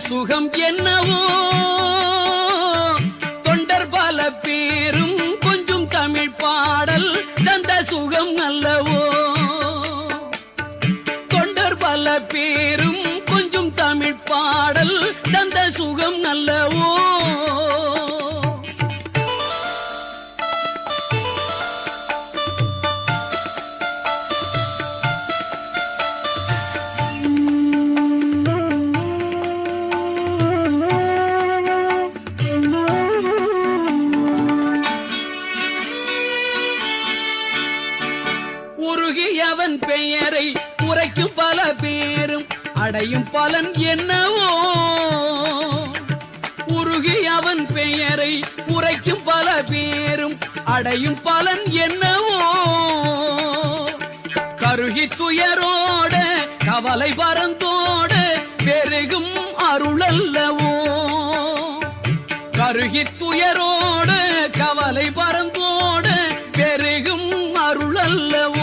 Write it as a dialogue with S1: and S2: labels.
S1: சுகம் என்னவோ தொண்டர் பல பேரும் கொஞ்சம் தமிழ் பாடல் தந்த சுகம் அல்லவோ தொண்டர் பல பேரும் கொஞ்சம் தமிழ் பாடல் தந்த சுகம் அல்லவோ உருகியவன் பெயரை உரைக்கும் பல பேரும் அடையும் பலன் என்னவோ உருகியவன் பெயரை உரைக்கும் பல பேரும் அடையும் பலன் என்னவோ கருகி துயரோட கவலை பரந்தோட பெருகும் அருளல்லவோ கருகி துயரோட கவலை பரந்தோட பெருகும் அருளல்லவோ